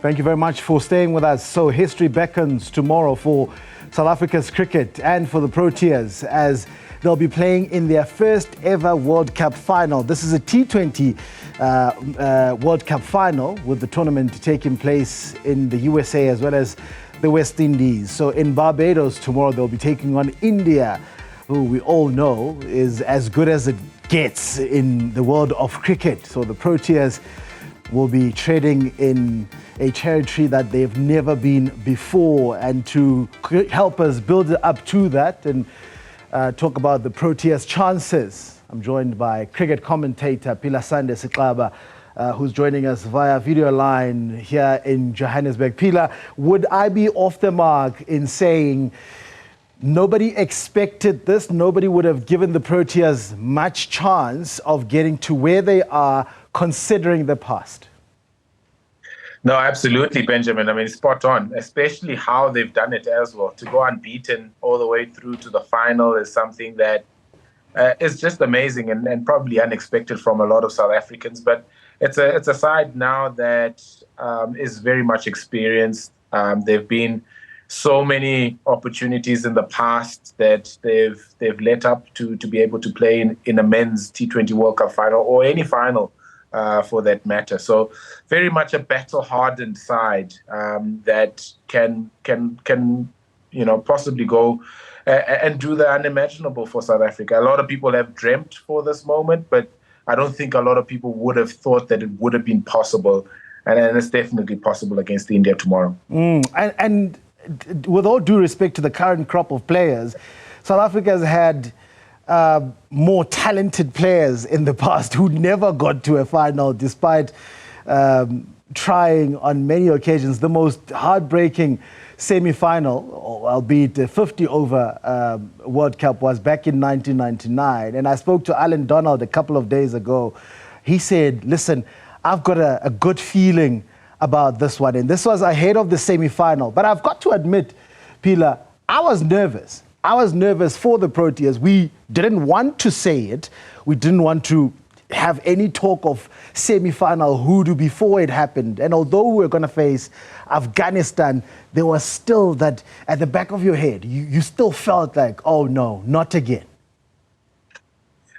Thank you very much for staying with us. So history beckons tomorrow for South Africa's cricket and for the Proteas as they'll be playing in their first ever World Cup final. This is a T20 World Cup final with the tournament taking place in the USA as well as the West Indies. So in Barbados tomorrow they'll be taking on India, who we all know is as good as it gets in the world of cricket. So the Proteas will be treading in a territory that they've never been before. And to help us build up to that and talk about the Proteas' chances, I'm joined by cricket commentator Philasande Sixaba, who's joining us via video line here in Johannesburg. Phila, would I be off the mark in saying nobody expected this? Nobody would have given the Proteas much chance of getting to where they are, considering the past? No, absolutely, Benjamin. I mean, spot on, especially how they've done it as well. To go unbeaten all the way through to the final is something that is just amazing and probably unexpected from a lot of South Africans. But it's a side now that is very much experienced. There've been so many opportunities in the past that they've let up to be able to play in a men's T20 World Cup final or any final for that matter. So very much a battle-hardened side that can possibly go and do the unimaginable for South Africa. A lot of people have dreamt for this moment, but I don't think a lot of people would have thought that it would have been possible. And it's definitely possible against India tomorrow. And with all due respect to the current crop of players, South Africa has had more talented players in the past who never got to a final despite trying on many occasions. The most heartbreaking semi-final, albeit a 50-over World Cup, was back in 1999. And I spoke to Alan Donald a couple of days ago. He said, listen, I've got a good feeling about this one. And this was ahead of the semi-final. But I've got to admit, Phila, I was nervous. I was nervous for the Proteas. We didn't want to say it. We didn't want to have any talk of semi-final hoodoo before it happened. And although we were going to face Afghanistan, there was still that at the back of your head. You still felt like, oh no, not again.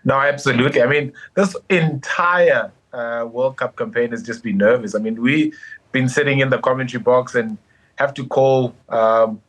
No, absolutely. I mean, this entire World Cup campaign has just been nervous. I mean, we've been sitting in the commentary box and have to call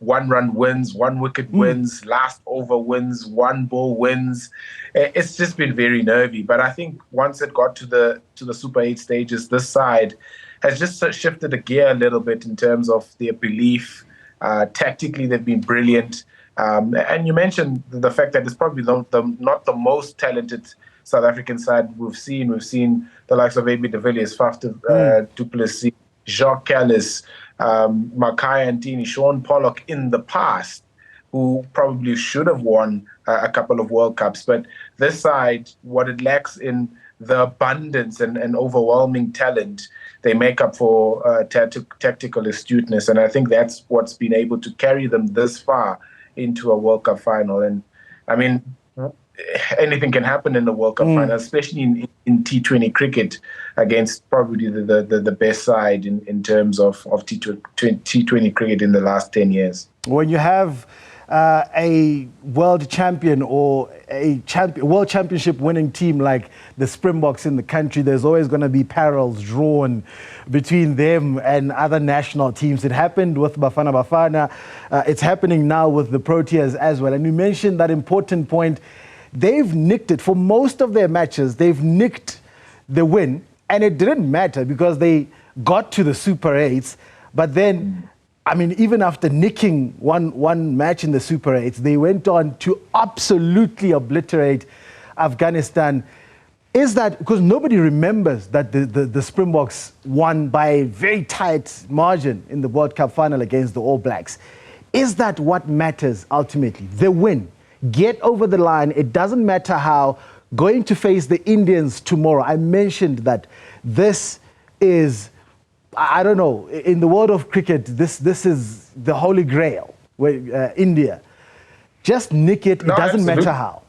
one-run wins, one-wicket wins, last over wins, one ball wins. It's just been very nervy. But I think once it got to the Super 8 stages, this side has just shifted a gear a little bit in terms of their belief. Tactically, they've been brilliant. And you mentioned the fact that it's probably not the most talented South African side we've seen. We've seen the likes of AB de Villiers, Faf du Plessis, Jacques Kallis, Makhaya Ntini, Sean Pollock in the past, who probably should have won a couple of World Cups. But this side, what it lacks in the abundance and overwhelming talent, they make up for tactical astuteness. And I think that's what's been able to carry them this far into a World Cup final. And I mean, anything can happen in the World Cup final, especially in T20 cricket against probably the best side in terms of T20 cricket in the last 10 years. When you have a world champion or a world championship winning team like the Springboks in the country, there's always going to be parallels drawn between them and other national teams. It happened with Bafana Bafana. It's happening now with the Proteas as well. And you mentioned that important point. They've nicked it. For most of their matches, they've nicked the win. And it didn't matter because they got to the Super 8s. But then, I mean, even after nicking one match in the Super 8s, they went on to absolutely obliterate Afghanistan. Is that because nobody remembers that the Springboks won by a very tight margin in the World Cup final against the All Blacks? Is that what matters ultimately? The win. Get over the line. It doesn't matter how. Going to face the Indians tomorrow. I mentioned that this is, I don't know, in the world of cricket, this is the holy grail, where India. Just nick it. It doesn't matter how.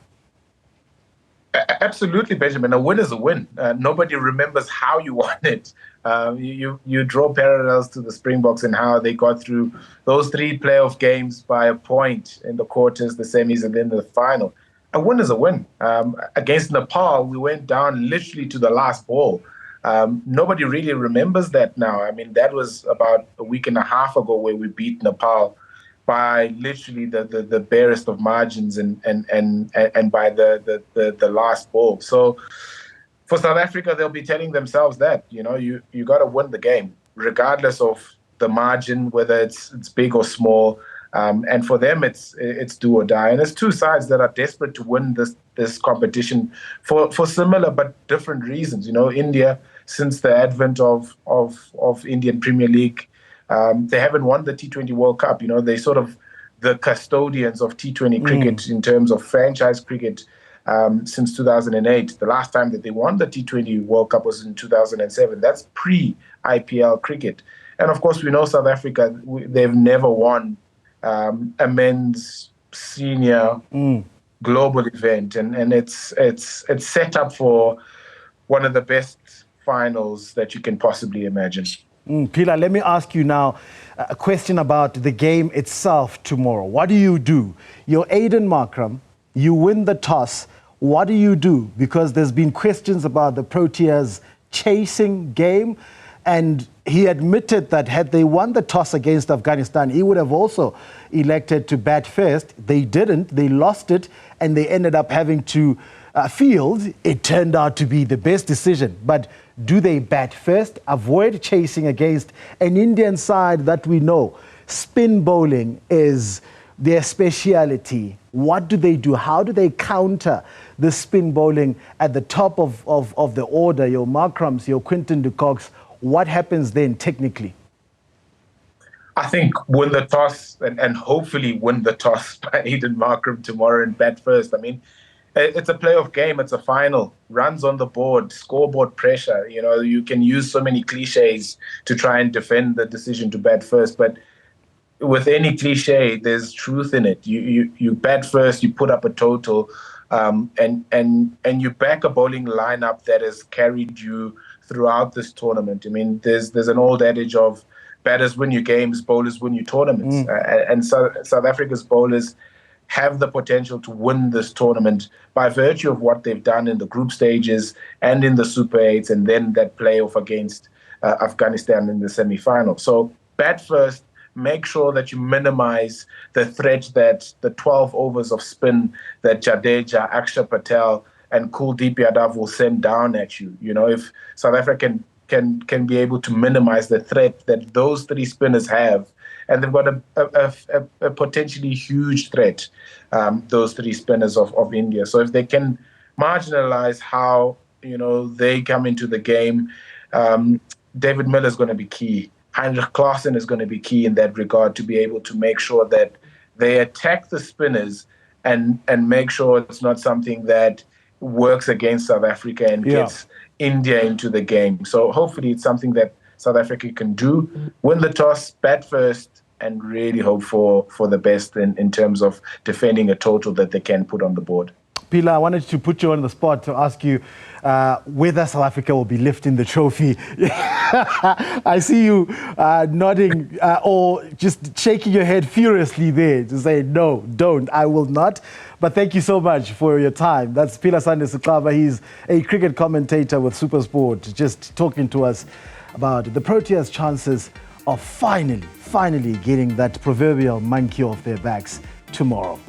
Absolutely, Benjamin. A win is a win. Nobody remembers how you won it. You draw parallels to the Springboks and how they got through those 3 playoff games by a point in the quarters, the semis, and then the final. A win is a win. Against Nepal, we went down literally to the last ball. Nobody really remembers that now. I mean, that was about a week and a half ago where we beat Nepal by literally the barest of margins and by the last ball. So for South Africa, they'll be telling themselves that, you got to win the game, regardless of the margin, whether it's big or small. And for them, it's do or die. And there's 2 sides that are desperate to win this competition for similar but different reasons. India, since the advent of Indian Premier League, they haven't won the T20 World Cup. They sort of the custodians of T20 cricket in terms of franchise cricket since 2008. The last time that they won the T20 World Cup was in 2007. That's pre-IPL cricket. And of course, we know South Africa, they've never won a men's senior global event. And it's set up for one of the best finals that you can possibly imagine. Phila, let me ask you now a question about the game itself tomorrow. What do you do? You're Aiden Markram, you win the toss. What do you do? Because there's been questions about the Proteas chasing game, and he admitted that had they won the toss against Afghanistan, he would have also elected to bat first. They didn't, they lost it, and they ended up having to field. It turned out to be the best decision. But do they bat first, avoid chasing against an Indian side that we know spin bowling is their speciality? What do they do? How do they counter the spin bowling at the top of the order, your Markrams, your Quinton de Kooks? What happens then technically? I think win the toss and hopefully win the toss by Aiden Markram tomorrow and bat first. I mean, it's a playoff game. It's a final. Runs on the board, scoreboard pressure. You can use so many cliches to try and defend the decision to bat first. But with any cliche, there's truth in it. You bat first, you put up a total, and you back a bowling lineup that has carried you throughout this tournament. I mean, there's an old adage of batters win your games, bowlers win your tournaments. And South Africa's bowlers have the potential to win this tournament by virtue of what they've done in the group stages and in the Super 8s, and then that playoff against Afghanistan in the semi-final. So bat first, make sure that you minimize the threat that the 12 overs of spin that Jadeja, Akshar Patel, and Kuldeep Yadav will send down at you. If South Africa can be able to minimize the threat that those 3 spinners have, and they've got a potentially huge threat, those 3 spinners of India. So if they can marginalize how, they come into the game, David Miller is going to be key. Heinrich Klaasen is going to be key in that regard, to be able to make sure that they attack the spinners and make sure it's not something that works against South Africa and gets India into the game. So hopefully it's something that South Africa can do, win the toss, bat first, and really hope for the best in terms of defending a total that they can put on the board. Phila, I wanted to put you on the spot to ask you whether South Africa will be lifting the trophy. I see you nodding or just shaking your head furiously there to say, no, don't, I will not. But thank you so much for your time. That's Philasande Sixaba. He's a cricket commentator with SuperSport, just talking to us about the Proteas' chances of finally getting that proverbial monkey off their backs tomorrow.